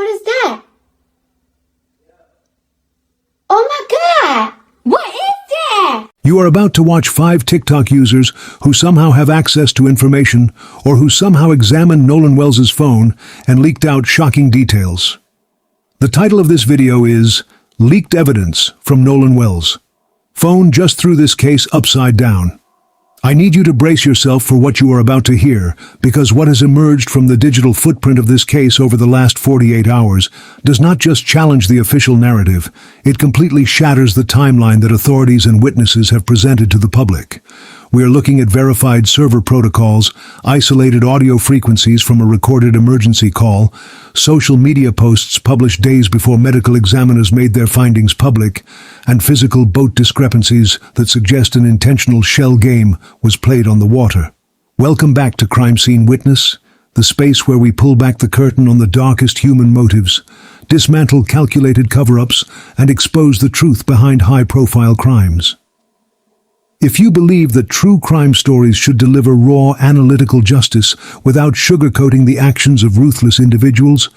What is that? Oh my God! What is that? You are about to watch 5 TikTok users who somehow have access to information or who somehow examined Nolan Wells' phone and leaked out shocking details. The title of this video is Leaked Evidence from Nolan Wells. Phone just threw this case upside down. I need you to brace yourself for what you are about to hear, because what has emerged from the digital footprint of this case over the last 48 hours does not just challenge the official narrative, it completely shatters the timeline that authorities and witnesses have presented to the public. We are looking at verified server protocols, isolated audio frequencies from a recorded emergency call, social media posts published days before medical examiners made their findings public, and physical boat discrepancies that suggest an intentional shell game was played on the water. Welcome back to Crime Scene Witness, the space where we pull back the curtain on the darkest human motives, dismantle calculated cover-ups, and expose the truth behind high-profile crimes. If you believe that true crime stories should deliver raw, analytical justice without sugarcoating the actions of ruthless individuals,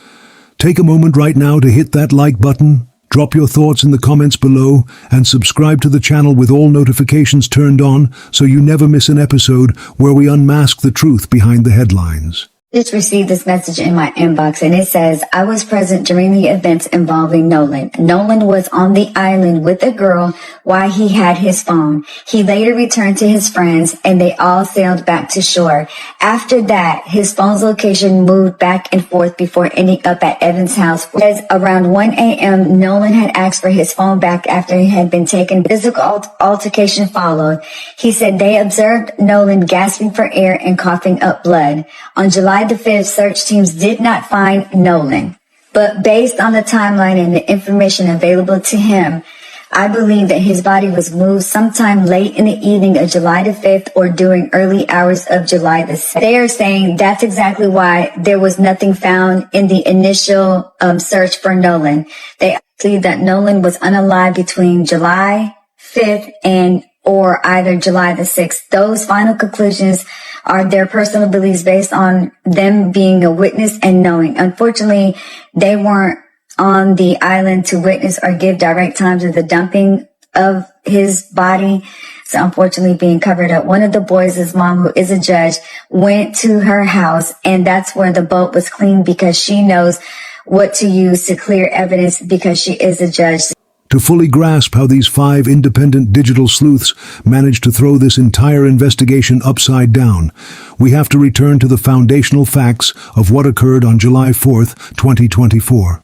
take a moment right now to hit that like button, drop your thoughts in the comments below, and subscribe to the channel with all notifications turned on so you never miss an episode where we unmask the truth behind the headlines. Just received this message in my inbox, and it says, I was present during the events involving Nolan. Nolan was on the island with a girl while he had his phone. He later returned to his friends, and they all sailed back to shore. After that, his phone's location moved back and forth before ending up at Evan's house. As around 1 a.m., Nolan had asked for his phone back after he had been taken. Physical altercation followed. He said they observed Nolan gasping for air and coughing up blood. On July the 5th, search teams did not find Nolan. But based on the timeline and the information available to him, I believe that his body was moved sometime late in the evening of July the 5th or during early hours of July the 6th. They are saying that's exactly why there was nothing found in the initial search for Nolan. They believe that Nolan was unalive between July 5th and or either July the 6th. Those final conclusions are their personal beliefs based on them being a witness and knowing. Unfortunately, they weren't on the island to witness or give direct time to the dumping of his body. So unfortunately being covered up. One of the boys' mom, who is a judge, went to her house, and that's where the boat was cleaned because she knows what to use to clear evidence because she is a judge. To fully grasp how these 5 independent digital sleuths managed to throw this entire investigation upside down, we have to return to the foundational facts of what occurred on July 4th, 2024.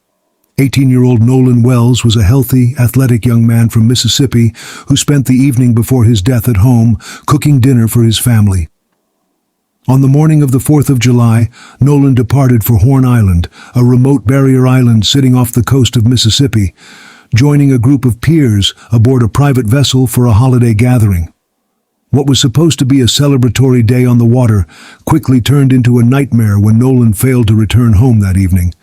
18-year-old Nolan Wells was a healthy, athletic young man from Mississippi who spent the evening before his death at home, cooking dinner for his family. On the morning of the 4th of July, Nolan departed for Horn Island, a remote barrier island sitting off the coast of Mississippi, joining a group of peers aboard a private vessel for a holiday gathering. What was supposed to be a celebratory day on the water quickly turned into a nightmare when Nolan failed to return home that evening.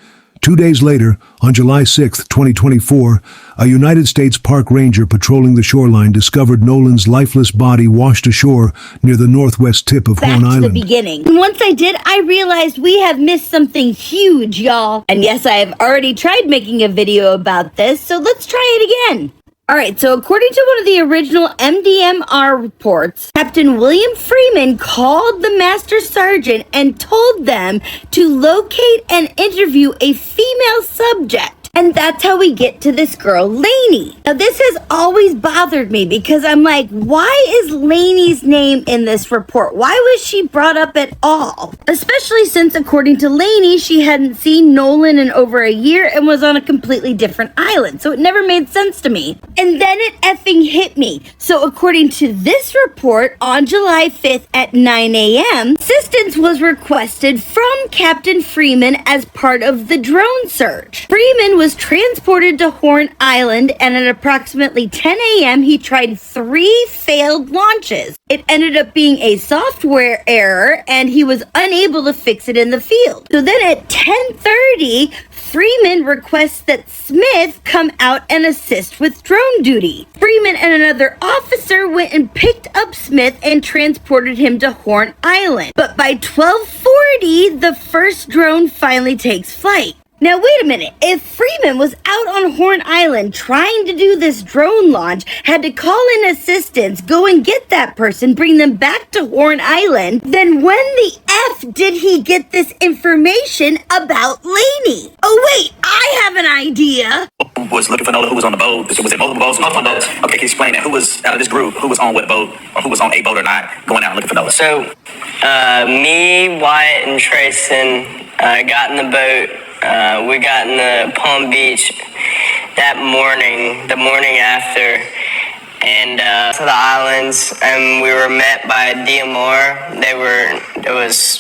2 days later, on July 6, 2024, a United States park ranger patrolling the shoreline discovered Nolan's lifeless body washed ashore near the northwest tip of Horn Island. Back to the beginning. And once I did, I realized we have missed something huge, y'all. And yes, I have already tried making a video about this, so let's try it again. Alright, so according to one of the original MDMR reports, Captain William Freeman called the Master Sergeant and told them to locate and interview a female subject. And that's how we get to this girl, Lainey. Now, this has always bothered me because I'm like, why is Lainey's name in this report? Why was she brought up at all? Especially since, according to Lainey, she hadn't seen Nolan in over a year and was on a completely different island. So it never made sense to me. And then it effing hit me. So according to this report, on July 5th at 9 a.m., assistance was requested from Captain Freeman as part of the drone search. Freeman was transported to Horn Island, and at approximately 10 a.m. he tried 3 failed launches. It ended up being a software error, and he was unable to fix it in the field. So then at 10:30, Freeman requests that Smith come out and assist with drone duty. Freeman and another officer went and picked up Smith and transported him to Horn Island. But by 12:40, the first drone finally takes flight. Now, wait a minute. If Freeman was out on Horn Island trying to do this drone launch, had to call in assistance, go and get that person, bring them back to Horn Island, then when the F did he get this information about Lainey? Oh, wait, I have an idea. Who was looking for Nolan? Who was on the boat? Was it multiple boats? Multiple boats. Okay, can you explain that? Who was out of this group? Who was on what boat? Or who was on a boat or not going out looking for Nolan? So, me, Wyatt, and Triton got in the boat. We got in the Palm Beach that morning, the morning after, and to the islands, and we were met by DMR. There was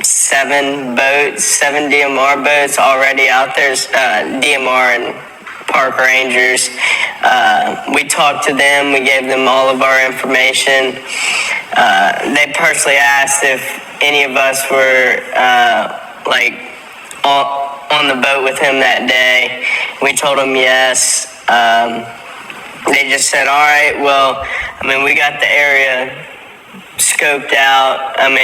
seven DMR boats already out there, DMR and park rangers. We talked to them, we gave them all of our information. They personally asked if any of us were on the boat with him that day. We told them yes. They just said, all right, well, I mean, we got the area scoped out. And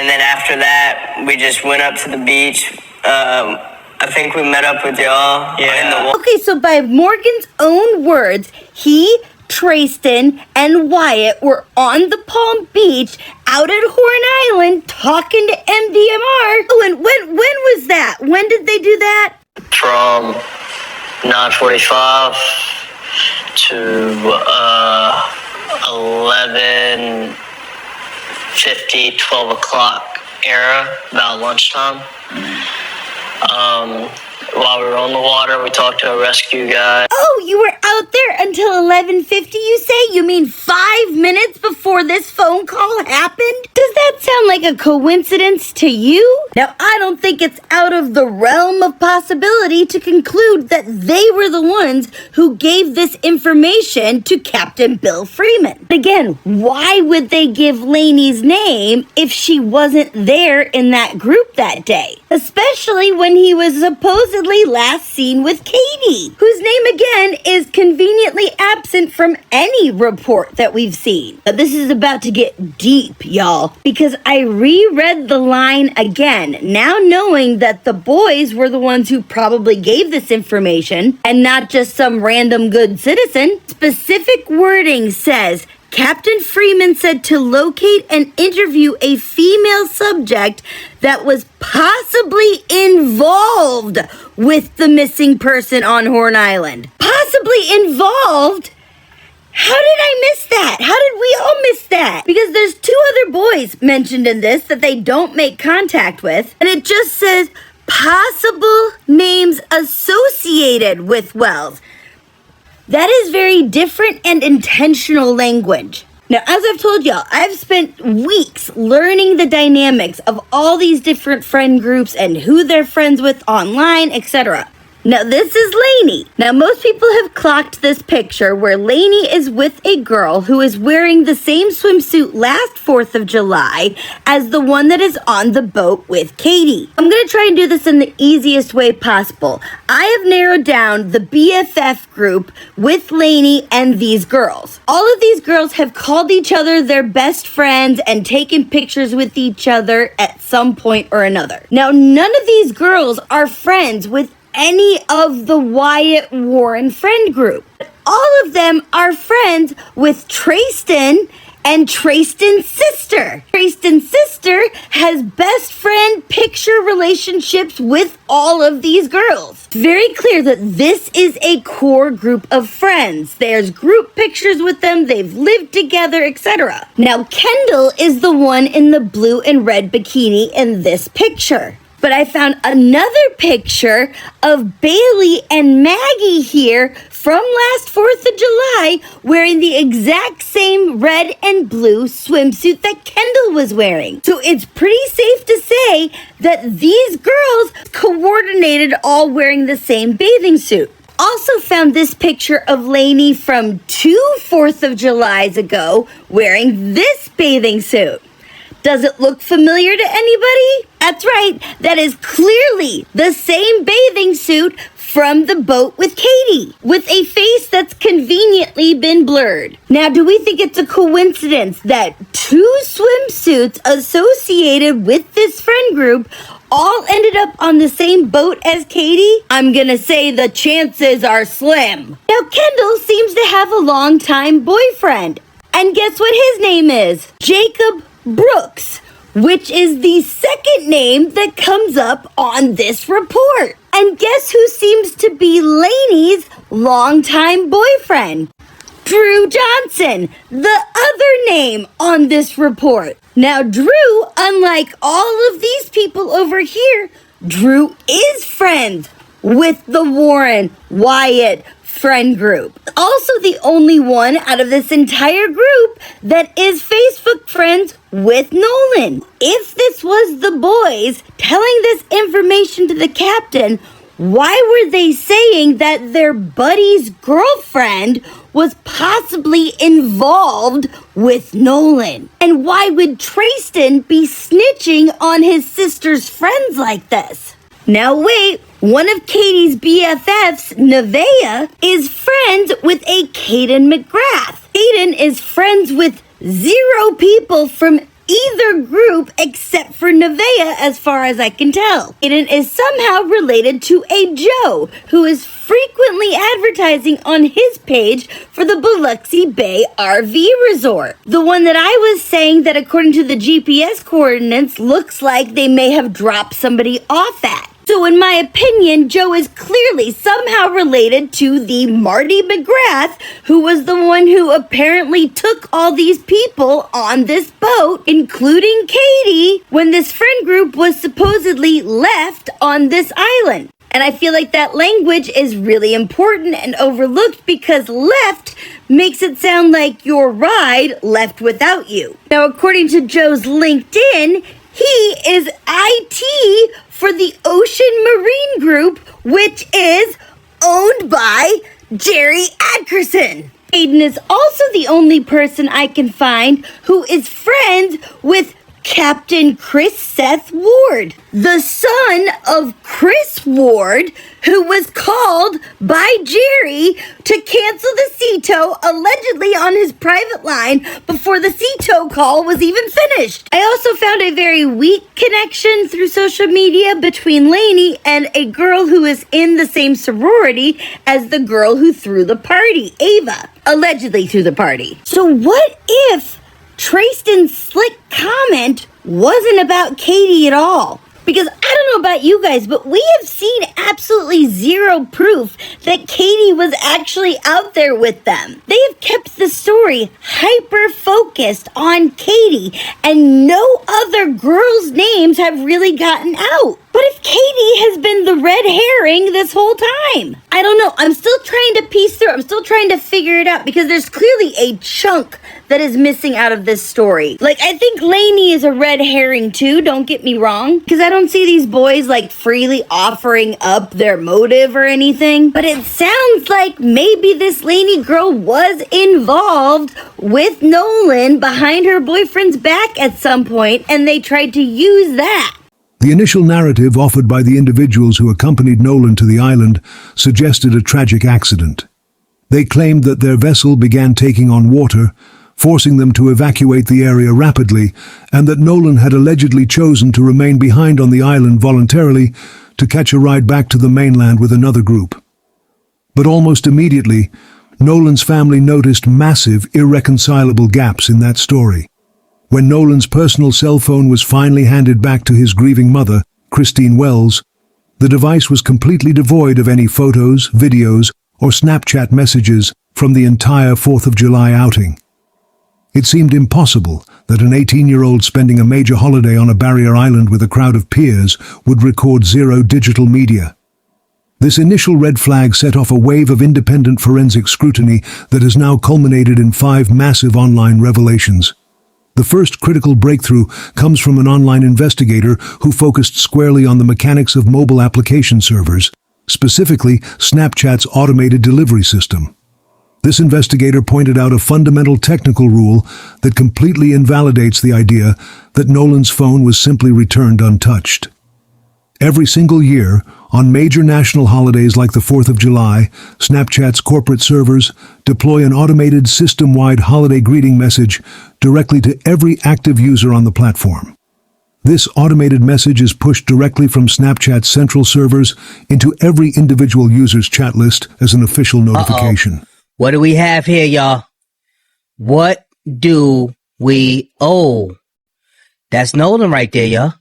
then after that, we just went up to the beach. I think we met up with y'all. Yeah. Okay, so by Morgan's own words, he, Triton, and Wyatt were on the Palm Beach out at Horn Island talking to MDMR. Oh, and when was that? When did they do that? From 9:45 to 11:50, 12 o'clock era, about lunchtime. While we were on the water, we talked to a rescue guy. Oh, you were out there until 11:50, you say? You mean 5 minutes before this phone call happened? Does that sound like a coincidence to you? Now, I don't think it's out of the realm of possibility to conclude that they were the ones who gave this information to Captain Bill Freeman. Again, why would they give Lainey's name if she wasn't there in that group that day? Especially when he was supposedly last seen with Katie, whose name again is conveniently absent from any report that we've seen. Now, this is about to get deep, y'all, because I reread the line again, now knowing that the boys were the ones who probably gave this information and not just some random good citizen. Specific wording says, Captain Freeman said to locate and interview a female subject that was possibly involved with the missing person on Horn Island. Possibly involved? How did I miss that? How did we all miss that? Because there's two other boys mentioned in this that they don't make contact with, and it just says possible names associated with Wells. That is very different and intentional language. Now, as I've told y'all, I've spent weeks learning the dynamics of all these different friend groups and who they're friends with online, etc. Now, this is Lainey. Now, most people have clocked this picture where Lainey is with a girl who is wearing the same swimsuit last 4th of July as the one that is on the boat with Katie. I'm going to try and do this in the easiest way possible. I have narrowed down the BFF group with Lainey and these girls. All of these girls have called each other their best friends and taken pictures with each other at some point or another. Now, none of these girls are friends with any of the Wyatt Warren friend group. All of them are friends with Triton and Triton's sister. Triton's sister has best friend picture relationships with all of these girls. It's very clear that this is a core group of friends. There's group pictures with them, they've lived together, etc. Now, Kendall is the one in the blue and red bikini in this picture. But I found another picture of Bailey and Maggie here from last 4th of July wearing the exact same red and blue swimsuit that Kendall was wearing. So it's pretty safe to say that these girls coordinated all wearing the same bathing suit. Also found this picture of Lainey from 2 4th of Julys ago wearing this bathing suit. Does it look familiar to anybody? That's right, that is clearly the same bathing suit from the boat with Katie, with a face that's conveniently been blurred. Now, do we think it's a coincidence that 2 swimsuits associated with this friend group all ended up on the same boat as Katie? I'm gonna say the chances are slim. Now, Kendall seems to have a longtime boyfriend. And guess what his name is? Jacob Brooks, which is the second name that comes up on this report. And guess who seems to be Lainey's longtime boyfriend? Drew Johnson, the other name on this report. Now, Drew, unlike all of these people over here, Drew is friends with the Warren Wyatt friend group. Also the only one out of this entire group that is Facebook friends with Nolan. If this was the boys telling this information to the captain, why were they saying that their buddy's girlfriend was possibly involved with Nolan? And why would Triton be snitching on his sister's friends like this? Now wait, one of Katie's BFFs, Nevaeh, is friends with a Caden McGrath. Caden is friends with 0 people from either group except for Nevaeh, as far as I can tell. Caden is somehow related to a Joe, who is frequently advertising on his page for the Biloxi Bay RV Resort. The one that I was saying that according to the GPS coordinates looks like they may have dropped somebody off at. So in my opinion, Joe is clearly somehow related to the Marty McGrath, who was the one who apparently took all these people on this boat, including Katie, when this friend group was supposedly left on this island. And I feel like that language is really important and overlooked because left makes it sound like your ride left without you. Now, according to Joe's LinkedIn, he is IT for the Ocean Marine Group, which is owned by Jerry Atkerson. Aiden is also the only person I can find who is friends with Captain Chris Seth Ward, the son of Chris Ward, who was called by Jerry to cancel the SeaTow allegedly on his private line before the SeaTow call was even finished. I also found a very weak connection through social media between Lainey and a girl who is in the same sorority as the girl who threw the party, Ava, allegedly threw the party. So what if Triton's slick comment wasn't about Katie at all? Because I don't know about you guys, but we have seen absolutely 0 proof that Katie was actually out there with them. They have kept the story hyper-focused on Katie, and no other girls' names have really gotten out. What if Katie has been the red herring this whole time? I don't know. I'm still trying to piece through. I'm still trying to figure it out because there's clearly a chunk that is missing out of this story. Like, I think Lainey is a red herring too, don't get me wrong, because I don't see these boys like freely offering up their motive or anything. But it sounds like maybe this Lainey girl was involved with Nolan behind her boyfriend's back at some point, and they tried to use that. The initial narrative offered by the individuals who accompanied Nolan to the island suggested a tragic accident. They claimed that their vessel began taking on water, forcing them to evacuate the area rapidly, and that Nolan had allegedly chosen to remain behind on the island voluntarily to catch a ride back to the mainland with another group. But almost immediately, Nolan's family noticed massive, irreconcilable gaps in that story. When Nolan's personal cell phone was finally handed back to his grieving mother, Christine Wells, the device was completely devoid of any photos, videos, or Snapchat messages from the entire 4th of July outing. It seemed impossible that an 18-year-old spending a major holiday on a barrier island with a crowd of peers would record 0 digital media. This initial red flag set off a wave of independent forensic scrutiny that has now culminated in 5 massive online revelations. The first critical breakthrough comes from an online investigator who focused squarely on the mechanics of mobile application servers, specifically Snapchat's automated delivery system. This investigator pointed out a fundamental technical rule that completely invalidates the idea that Nolan's phone was simply returned untouched. Every single year, On major national holidays like the 4th of July, Snapchat's corporate servers deploy an automated system-wide holiday greeting message directly to every active user on the platform. This automated message is pushed directly from Snapchat's central servers into every individual user's chat list as an official notification. What do we have here, y'all? What do we owe? That's Nolan right there, y'all.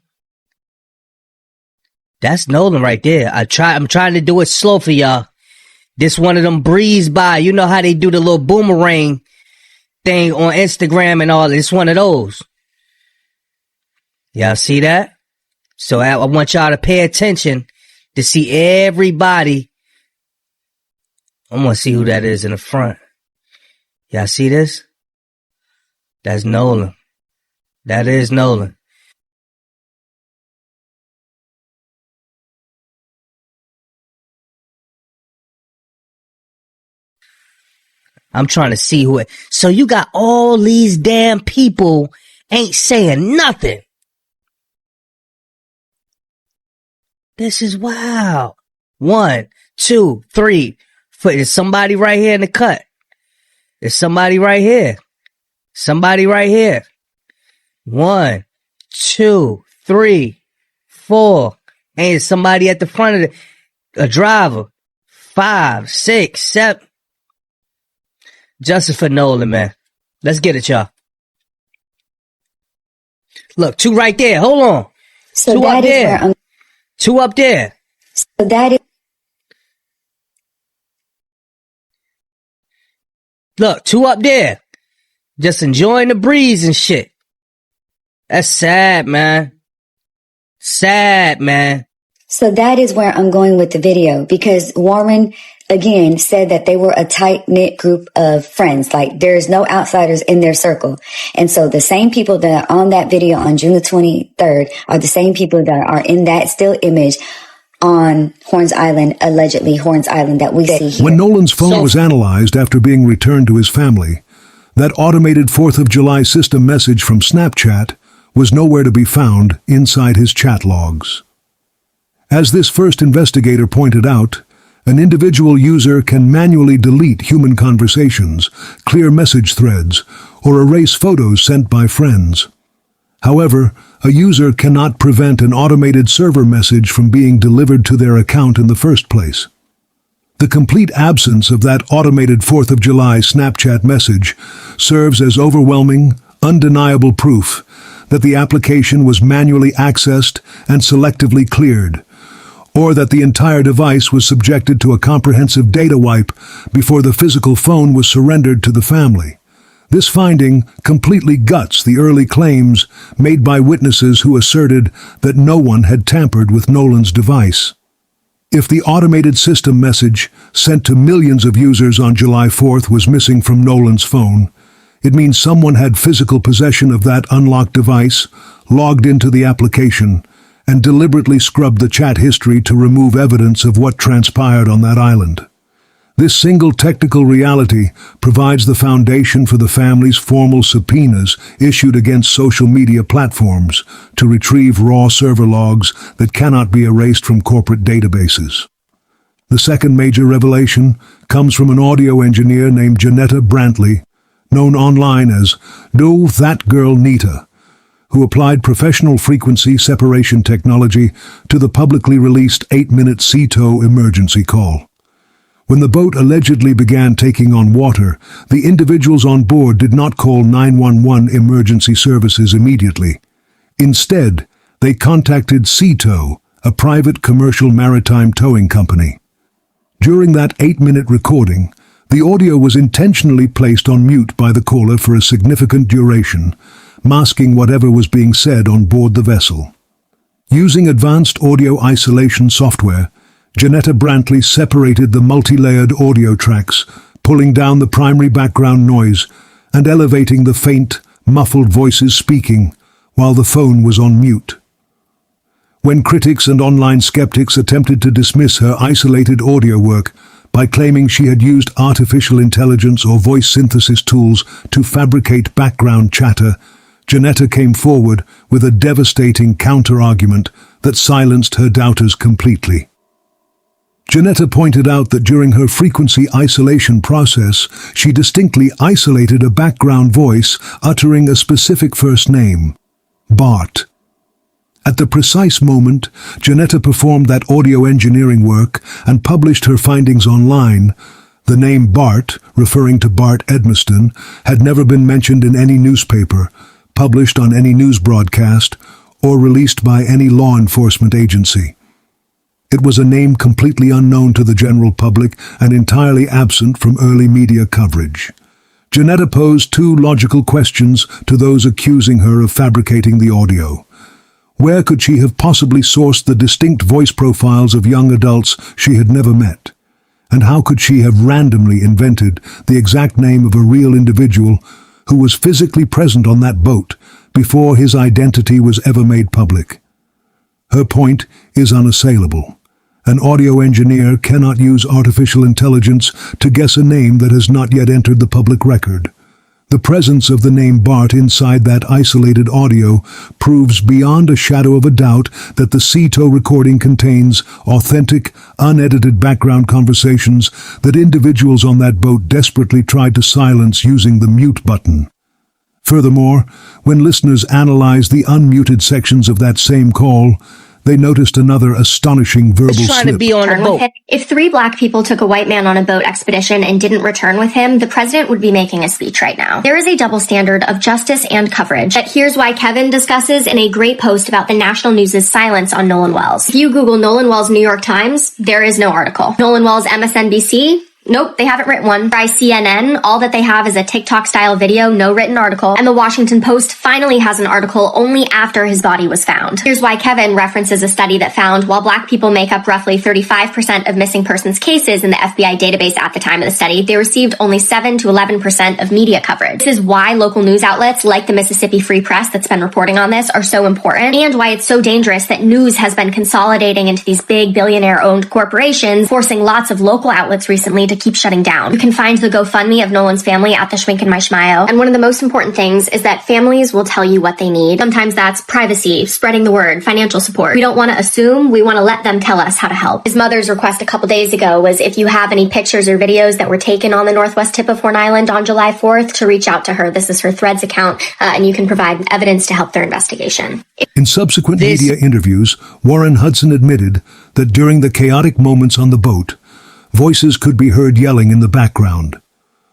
That's Nolan right there. I'm trying to do it slow for y'all. This one of them breeze by. You know how they do the little boomerang thing on Instagram and all. It's one of those. Y'all see that? So I want y'all to pay attention to see everybody. I want to see who that is in the front. Y'all see this? That's Nolan. That is Nolan. I'm trying to see who it. So you got all these damn people ain't saying nothing. This is wild. 1, 2, 3. There's somebody right here in the cut. There's somebody right here. Somebody right here. 1, 2, 3, 4. And there's somebody at the front of a driver. 5, 6, 7. Justice for Nolan, man. Let's get it, y'all. Look, 2 right there. Hold on. So 2 that up is there. where I'm, 2 up there. so that is Look, 2 up there. Just enjoying the breeze and shit. That's sad, man. Sad, man. So that is where I'm going with the video, because Warren, again, said that they were a tight-knit group of friends. Like, there's no outsiders in their circle. And so the same people that are on that video on June the 23rd are the same people that are in that still image on Horns Island, allegedly Horns Island, that we see here. When Nolan's phone was analyzed after being returned to his family, that automated 4th of July system message from Snapchat was nowhere to be found inside his chat logs. As this first investigator pointed out, an individual user can manually delete human conversations, clear message threads, or erase photos sent by friends. However, a user cannot prevent an automated server message from being delivered to their account in the first place. The complete absence of that automated 4th of July Snapchat message serves as overwhelming, undeniable proof that the application was manually accessed and selectively cleared, or that the entire device was subjected to a comprehensive data wipe before the physical phone was surrendered to the family. This finding completely guts the early claims made by witnesses who asserted that no one had tampered with Nolan's device. If the automated system message sent to millions of users on July 4th was missing from Nolan's phone, it means someone had physical possession of that unlocked device, logged into the application, and deliberately scrubbed the chat history to remove evidence of what transpired on that island. This single technical reality provides the foundation for the family's formal subpoenas issued against social media platforms to retrieve raw server logs that cannot be erased from corporate databases. The second major revelation comes from an audio engineer named Janetta Brantley, known online as Do That Girl Nita, who applied professional frequency separation technology to the publicly released 8-minute SeaTow emergency call. When the boat allegedly began taking on water, the individuals on board did not call 911 emergency services immediately. Instead, they contacted SeaTow, a private commercial maritime towing company. During that 8-minute recording, the audio was intentionally placed on mute by the caller for a significant duration, masking whatever was being said on board the vessel. Using advanced audio isolation software, Janetta Brantley separated the multi-layered audio tracks, pulling down the primary background noise and elevating the faint, muffled voices speaking while the phone was on mute. When critics and online skeptics attempted to dismiss her isolated audio work by claiming she had used artificial intelligence or voice synthesis tools to fabricate background chatter, Janetta came forward with a devastating counter-argument that silenced her doubters completely. Janetta pointed out that during her frequency isolation process, she distinctly isolated a background voice uttering a specific first name, Bart. At the precise moment, Janetta performed that audio engineering work and published her findings online. The name Bart, referring to Bart Edmiston, had never been mentioned in any newspaper, published on any news broadcast, or released by any law enforcement agency. It was a name completely unknown to the general public and entirely absent from early media coverage. Janetta posed two logical questions to those accusing her of fabricating the audio. Where could she have possibly sourced the distinct voice profiles of young adults she had never met? And how could she have randomly invented the exact name of a real individual who was physically present on that boat before his identity was ever made public? Her point is unassailable. An audio engineer cannot use artificial intelligence to guess a name that has not yet entered the public record. The presence of the name Bart inside that isolated audio proves beyond a shadow of a doubt that the SeaTow recording contains authentic, unedited background conversations that individuals on that boat desperately tried to silence using the mute button. Furthermore, when listeners analyzed the unmuted sections of that same call, they noticed another astonishing verbal Trying slip. to be on a boat. If 3 black people took a white man on a boat expedition and didn't return with him, the president would be making a speech right now. There is a double standard of justice and coverage. But here's why Kevin discusses in a great post about the national news's silence on Nolan Wells. If you Google Nolan Wells New York Times, there is no article. Nolan Wells MSNBC, nope, they haven't written one. By CNN, all that they have is a TikTok-style video, no written article. And the Washington Post finally has an article only after his body was found. Here's why Kevin references a study that found while black people make up roughly 35% of missing persons cases in the FBI database at the time of the study, they received only 7 to 11% of media coverage. This is why local news outlets like the Mississippi Free Press that's been reporting on this are so important, and why it's so dangerous that news has been consolidating into these big billionaire-owned corporations, forcing lots of local outlets recently to keep shutting down. You can find the GoFundMe of Nolan's family at the Schwink and My Schmile. And one of the most important things is that families will tell you what they need. Sometimes that's privacy, spreading the word, financial support. We don't want to assume, we want to let them tell us how to help. His mother's request a couple days ago was if you have any pictures or videos that were taken on the northwest tip of Horn Island on July 4th to reach out to her. This is her Threads account, and you can provide evidence to help their investigation. In subsequent media interviews, Warren Hudson admitted that during the chaotic moments on the boat, voices could be heard yelling in the background.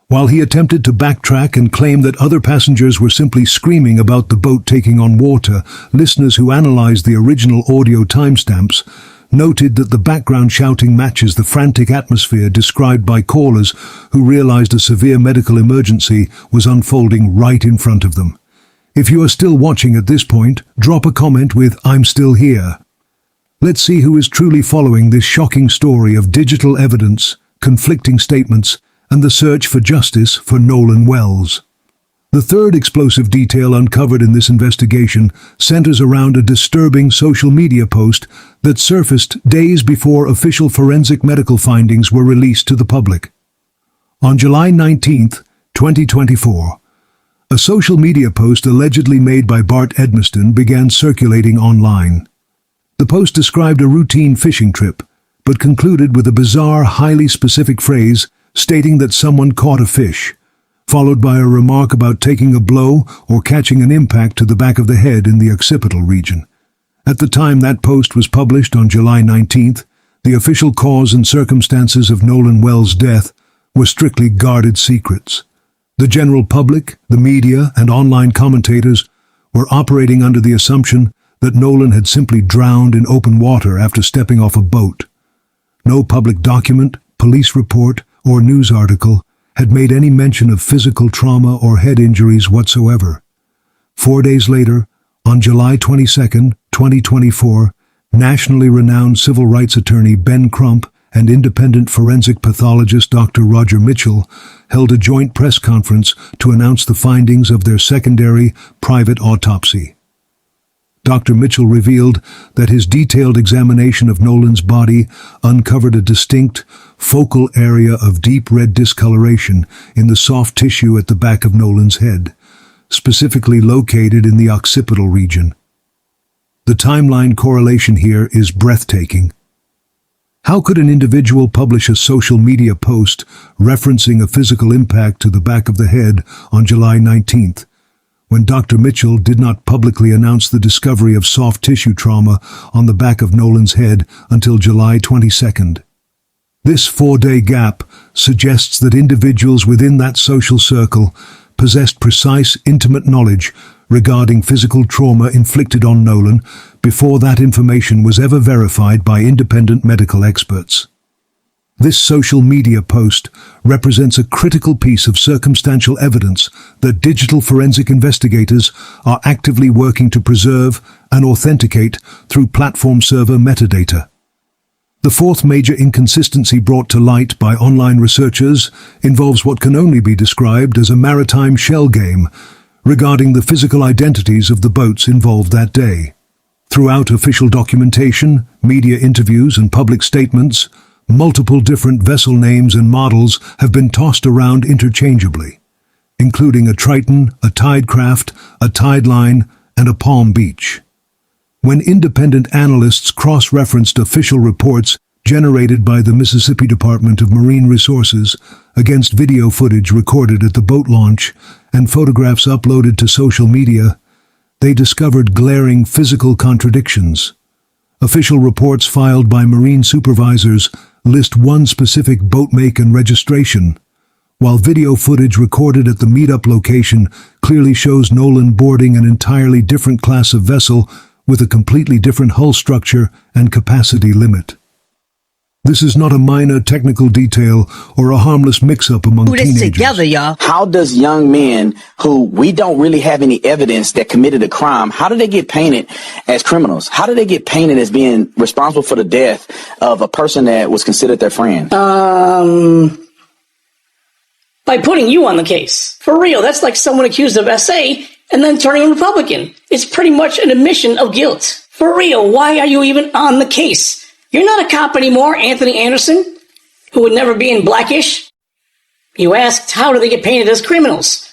While he attempted to backtrack and claim that other passengers were simply screaming about the boat taking on water, listeners who analyzed the original audio timestamps noted that the background shouting matches the frantic atmosphere described by callers who realized a severe medical emergency was unfolding right in front of them. If you are still watching at this point, drop a comment with "I'm still here." Let's see who is truly following this shocking story of digital evidence, conflicting statements, and the search for justice for Nolan Wells. The third explosive detail uncovered in this investigation centers around a disturbing social media post that surfaced days before official forensic medical findings were released to the public. On July 19, 2024, a social media post allegedly made by Bart Edmiston began circulating online. The post described a routine fishing trip, but concluded with a bizarre, highly specific phrase stating that someone caught a fish, followed by a remark about taking a blow or catching an impact to the back of the head in the occipital region. At the time that post was published on July 19th, the official cause and circumstances of Nolan Wells' death were strictly guarded secrets. The general public, the media, and online commentators were operating under the assumption that Nolan had simply drowned in open water after stepping off a boat. No public document, police report, or news article had made any mention of physical trauma or head injuries whatsoever. 4 days later, on July 22, 2024, nationally renowned civil rights attorney Ben Crump and independent forensic pathologist Dr. Roger Mitchell held a joint press conference to announce the findings of their secondary private autopsy. Dr. Mitchell revealed that his detailed examination of Nolan's body uncovered a distinct, focal area of deep red discoloration in the soft tissue at the back of Nolan's head, specifically located in the occipital region. The timeline correlation here is breathtaking. How could an individual publish a social media post referencing a physical impact to the back of the head on July 19th, when Dr. Mitchell did not publicly announce the discovery of soft tissue trauma on the back of Nolan's head until July 22nd? This 4-day gap suggests that individuals within that social circle possessed precise, intimate knowledge regarding physical trauma inflicted on Nolan before that information was ever verified by independent medical experts. This social media post represents a critical piece of circumstantial evidence that digital forensic investigators are actively working to preserve and authenticate through platform server metadata. The fourth major inconsistency brought to light by online researchers involves what can only be described as a maritime shell game regarding the physical identities of the boats involved that day. Throughout official documentation, media interviews, and public statements, multiple different vessel names and models have been tossed around interchangeably, including a Triton, a Tidecraft, a Tideline, and a Palm Beach. When independent analysts cross-referenced official reports generated by the Mississippi Department of Marine Resources against video footage recorded at the boat launch and photographs uploaded to social media, they discovered glaring physical contradictions. Official reports filed by marine supervisors list one specific boat make and registration, while video footage recorded at the meetup location clearly shows Nolan boarding an entirely different class of vessel with a completely different hull structure and capacity limit. This is not a minor technical detail or a harmless mix-up among Do this teenagers. together, y'all. How does young men who we don't really have any evidence that committed a crime, how do they get painted as criminals? How do they get painted as being responsible for the death of a person that was considered their friend? By putting you on the case. For real, that's like someone accused of SA and then turning him Republican. It's pretty much an admission of guilt. For real, why are you even on the case? You're not a cop anymore, Anthony Anderson, who would never be in Blackish. You asked, how do they get painted as criminals?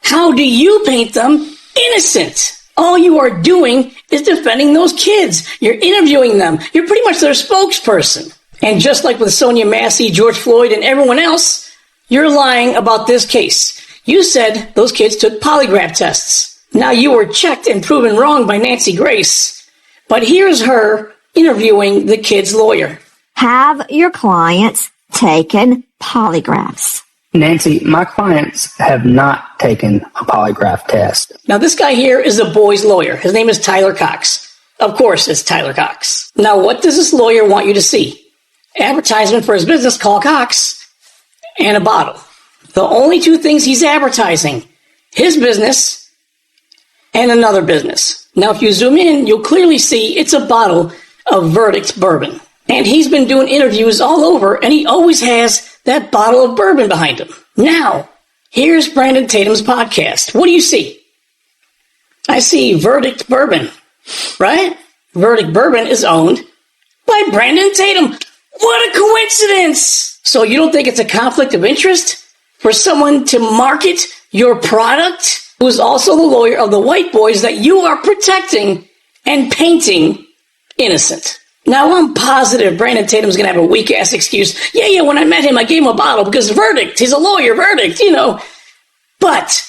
How do you paint them innocent? All you are doing is defending those kids. You're interviewing them. You're pretty much their spokesperson. And just like with Sonia Massey, George Floyd, and everyone else, you're lying about this case. You said those kids took polygraph tests. Now you were checked and proven wrong by Nancy Grace. But here's her interviewing the kid's lawyer. Have your clients taken polygraphs? Nancy, my clients have not taken a polygraph test. Now this guy here is a boy's lawyer. His name is Tyler Cox. Of course it's Tyler Cox. Now what does this lawyer want you to see? Advertisement for his business called Cox and a bottle. The only two things he's advertising, his business and another business. Now, if you zoom in, you'll clearly see it's a bottle of Verdict bourbon. And he's been doing interviews all over, and he always has that bottle of bourbon behind him. Now, here's Brandon Tatum's podcast. What do you see? I see Verdict bourbon, right? Verdict bourbon is owned by Brandon Tatum. What a coincidence! So you don't think it's a conflict of interest for someone to market your product, who is also the lawyer of the white boys that you are protecting and painting innocent? Now, I'm positive Brandon Tatum's going to have a weak-ass excuse. Yeah, when I met him, I gave him a bottle because Verdict, he's a lawyer, Verdict, you know. But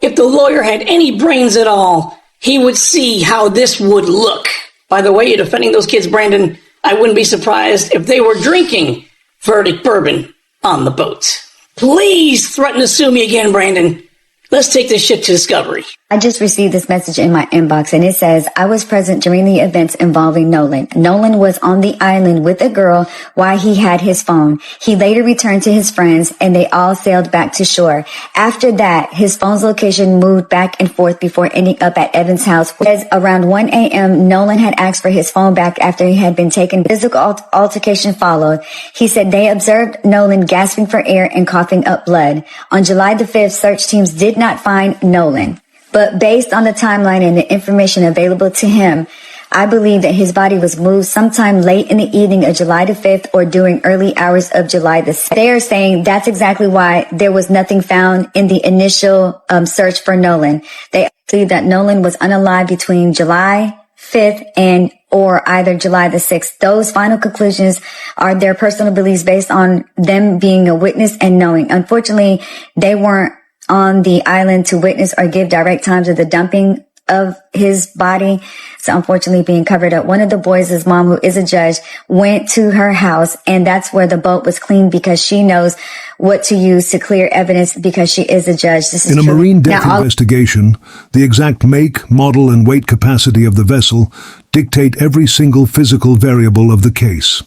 if the lawyer had any brains at all, he would see how this would look. By the way, you're defending those kids, Brandon. I wouldn't be surprised if they were drinking Verdict bourbon on the boat. Please threaten to sue me again, Brandon. Let's take this shit to discovery. I just received this message in my inbox, and it says, I was present during the events involving Nolan. Nolan was on the island with a girl while he had his phone. He later returned to his friends, and they all sailed back to shore. After that, his phone's location moved back and forth before ending up at Evan's house. As around 1 a.m., Nolan had asked for his phone back after he had been taken. Physical altercation followed. He said they observed Nolan gasping for air and coughing up blood. On July the 5th, search teams did not find Nolan. But based on the timeline and the information available to him, I believe that his body was moved sometime late in the evening of July the 5th or during early hours of July the 6th. They are saying that's exactly why there was nothing found in the initial search for Nolan. They believe that Nolan was unalive between July 5th and or either July the 6th. Those final conclusions are their personal beliefs based on them being a witness and knowing. Unfortunately, they weren't on the island to witness or give direct times of the dumping of his body. So unfortunately being covered up. One of the boys' mom, who is a judge, went to her house, and that's where the boat was cleaned because she knows what to use to clear evidence because she is a judge. This is In a true. marine death investigation, the exact make, model, and weight capacity of the vessel dictate every single physical variable of the case.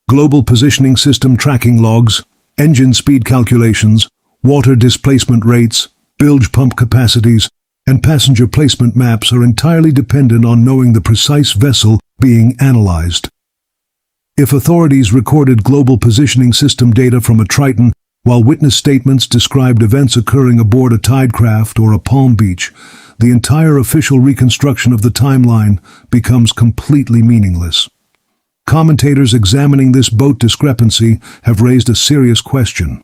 Global positioning system tracking logs, engine speed calculations, water displacement rates, bilge pump capacities, and passenger placement maps are entirely dependent on knowing the precise vessel being analyzed. If authorities recorded global positioning system data from a Triton, while witness statements described events occurring aboard a Tidecraft or a Palm Beach, the entire official reconstruction of the timeline becomes completely meaningless. Commentators examining this boat discrepancy have raised a serious question.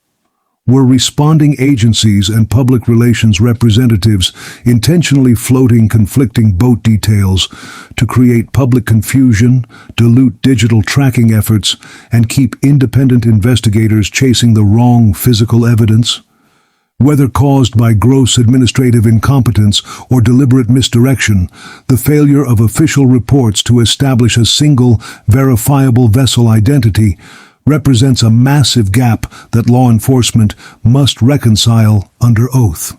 Were responding agencies and public relations representatives intentionally floating conflicting boat details to create public confusion, dilute digital tracking efforts, and keep independent investigators chasing the wrong physical evidence? Whether caused by gross administrative incompetence or deliberate misdirection, the failure of official reports to establish a single, verifiable vessel identity represents a massive gap that law enforcement must reconcile under oath.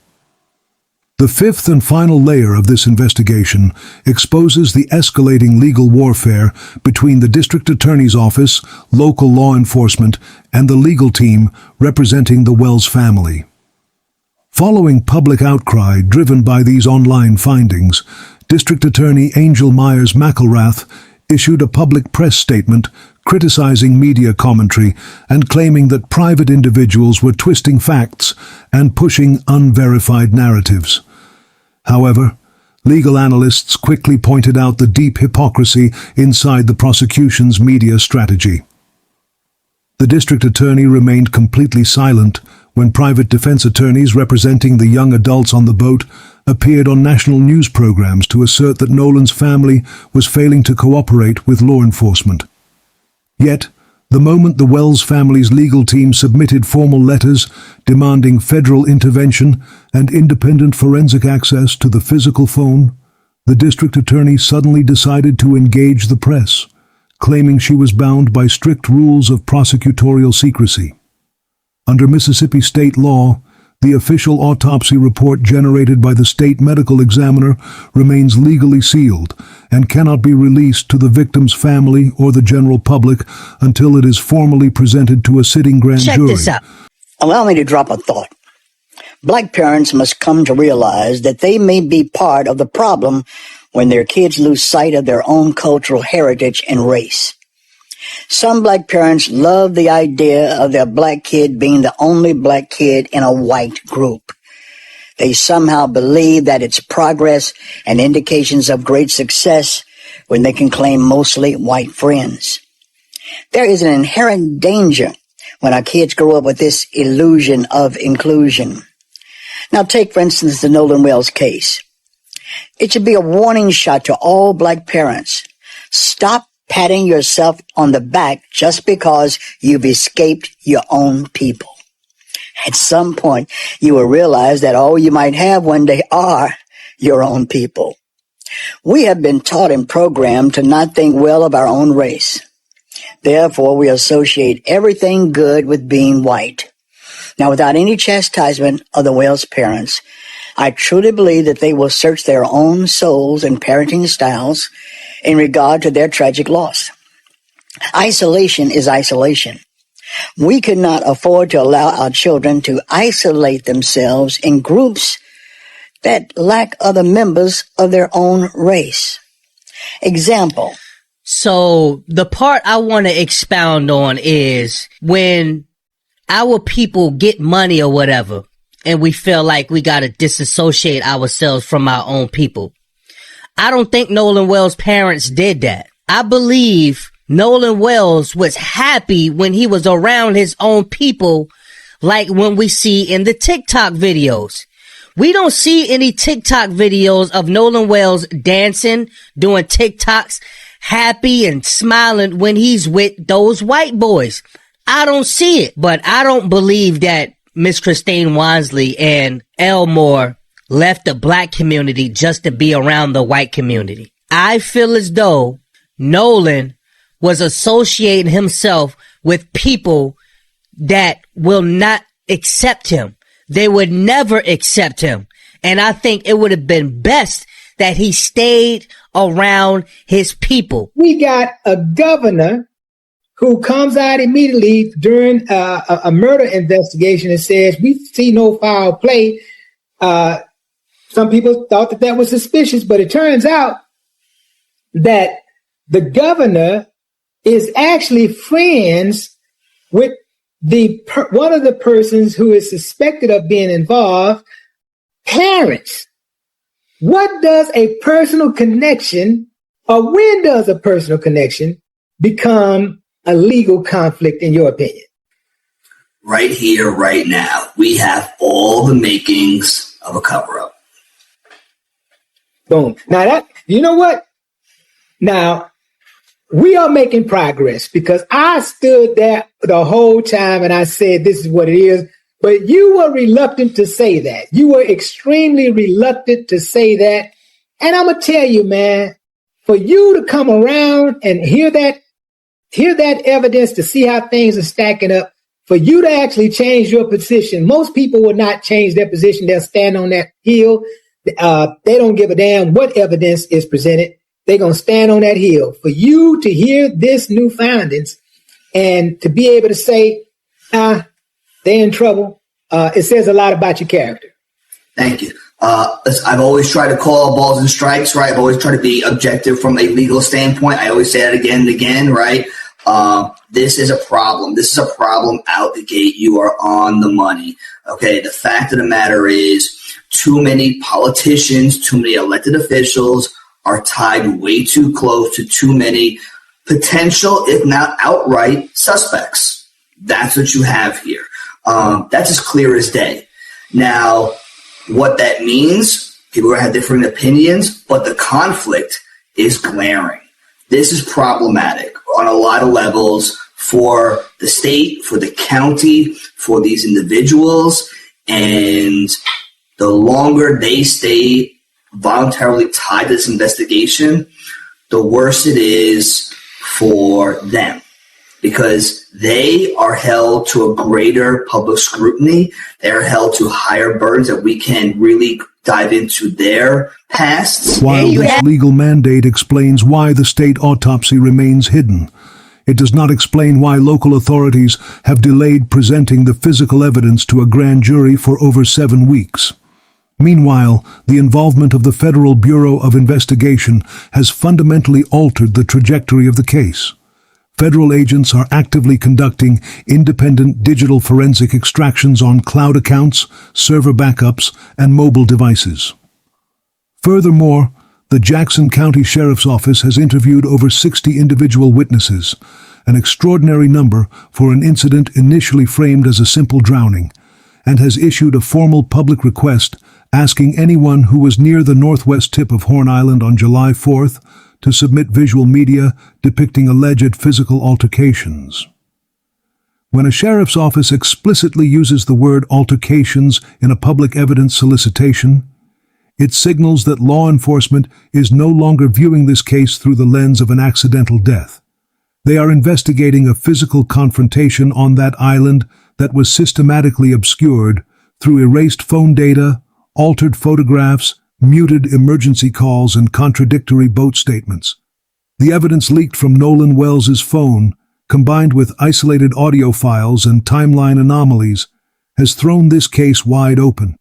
The fifth and final layer of this investigation exposes the escalating legal warfare between the district attorney's office, local law enforcement, and the legal team representing the Wells family. Following public outcry driven by these online findings, District Attorney Angel Myers McElrath issued a public press statement criticizing media commentary and claiming that private individuals were twisting facts and pushing unverified narratives. However, legal analysts quickly pointed out the deep hypocrisy inside the prosecution's media strategy. The district attorney remained completely silent when private defense attorneys representing the young adults on the boat appeared on national news programs to assert that Nolan's family was failing to cooperate with law enforcement. Yet, the moment the Wells family's legal team submitted formal letters demanding federal intervention and independent forensic access to the physical phone, the district attorney suddenly decided to engage the press, claiming she was bound by strict rules of prosecutorial secrecy. Under Mississippi state law, the official autopsy report generated by the state medical examiner remains legally sealed and cannot be released to the victim's family or the general public until it is formally presented to a sitting grand jury. Check this out. Allow me to drop a thought. Black parents must come to realize that they may be part of the problem when their kids lose sight of their own cultural heritage and race. Some black parents love the idea of their black kid being the only black kid in a white group. They somehow believe that it's progress and indications of great success when they can claim mostly white friends. There is an inherent danger when our kids grow up with this illusion of inclusion. Now take, for instance, the Nolan Wells case. It should be a warning shot to all black parents. Stop patting yourself on the back just because you've escaped your own people. At some point, you will realize that all you might have one day are your own people. We have been taught and programmed to not think well of our own race. Therefore, we associate everything good with being white. Now, without any chastisement of the Wells parents, I truly believe that they will search their own souls and parenting styles in regard to their tragic loss. Isolation is isolation. We could not afford to allow our children to isolate themselves in groups that lack other members of their own race. Example. So the part I want to expound on is when our people get money or whatever, and we feel like we got to disassociate ourselves from our own people. I don't think Nolan Wells' parents did that. I believe Nolan Wells was happy when he was around his own people, like when we see in the TikTok videos. We don't see any TikTok videos of Nolan Wells dancing, doing TikToks, happy and smiling when he's with those white boys. I don't see it, but I don't believe that Miss Christine Wansley and Elmore left the black community just to be around the white community. I feel as though Nolan was associating himself with people that will not accept him. They would never accept him. And I think it would have been best that he stayed around his people. We got a governor who comes out immediately during a murder investigation and says, we see no foul play. Some people thought that was suspicious, but it turns out that the governor is actually friends with one of the persons who is suspected of being involved, parents. What does a personal connection, or when does a personal connection become a legal conflict in your opinion? Right here, right now, we have all the makings of a cover-up. Boom. Now you know what? Now, we are making progress because I stood there the whole time and I said, this is what it is. But you were reluctant to say that. You were extremely reluctant to say that. And I'm going to tell you, man, for you to come around and hear that evidence to see how things are stacking up, for you to actually change your position, most people will not change their position. They'll stand on that hill. They don't give a damn what evidence is presented. They're going to stand on that hill. For you to hear this new findings and to be able to say, they're in trouble, it says a lot about your character. Thank you. I've always tried to call balls and strikes, right? I've always tried to be objective from a legal standpoint. I always say that again and again, right? This is a problem. This is a problem out the gate. You are on the money. Okay. The fact of the matter is too many politicians, too many elected officials are tied way too close to too many potential, if not outright, suspects. That's what you have here. That's as clear as day. Now, what that means, people are going to have different opinions, but the conflict is glaring. This is problematic on a lot of levels for the state, for the county, for these individuals, and the longer they stay voluntarily tied to this investigation, the worse it is for them, because they are held to a greater public scrutiny. They're held to higher burdens that we can really dive into their pasts. While this legal mandate explains why the state autopsy remains hidden, it does not explain why local authorities have delayed presenting the physical evidence to a grand jury for over 7 weeks. Meanwhile, the involvement of the Federal Bureau of Investigation has fundamentally altered the trajectory of the case. Federal agents are actively conducting independent digital forensic extractions on cloud accounts, server backups, and mobile devices. Furthermore, the Jackson County Sheriff's Office has interviewed over 60 individual witnesses, an extraordinary number for an incident initially framed as a simple drowning, and has issued a formal public request asking anyone who was near the northwest tip of Horn Island on July 4th to submit visual media depicting alleged physical altercations. When a sheriff's office explicitly uses the word altercations in a public evidence solicitation, it signals that law enforcement is no longer viewing this case through the lens of an accidental death. They are investigating a physical confrontation on that island that was systematically obscured through erased phone data, altered photographs, muted emergency calls, and contradictory boat statements. The evidence leaked from Nolan Wells' phone, combined with isolated audio files and timeline anomalies, has thrown this case wide open.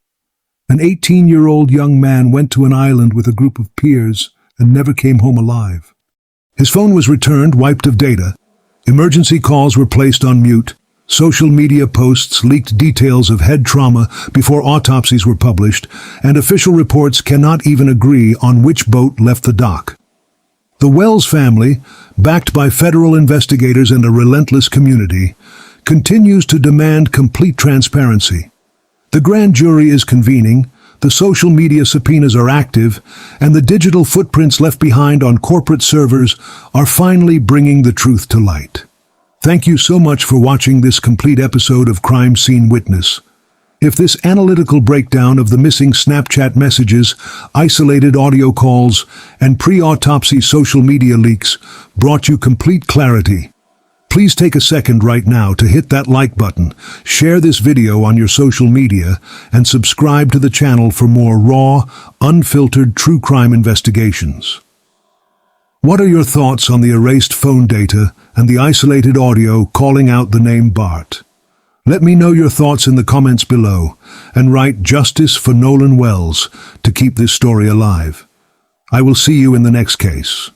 An 18-year-old young man went to an island with a group of peers and never came home alive. His phone was returned, wiped of data. Emergency calls were placed on mute. Social media posts leaked details of head trauma before autopsies were published, and official reports cannot even agree on which boat left the dock. The Wells family, backed by federal investigators and a relentless community, continues to demand complete transparency. The grand jury is convening, The social media subpoenas are active, and the digital footprints left behind on corporate servers are finally bringing the truth to light. Thank you so much for watching this complete episode of Crime Scene Witness. If this analytical breakdown of the missing Snapchat messages, isolated audio calls, and pre-autopsy social media leaks brought you complete clarity, please take a second right now to hit that like button, share this video on your social media, and subscribe to the channel for more raw, unfiltered true crime investigations. What are your thoughts on the erased phone data and the isolated audio calling out the name Bart? Let me know your thoughts in the comments below, and write justice for Nolan Wells to keep this story alive. I will see you in the next case.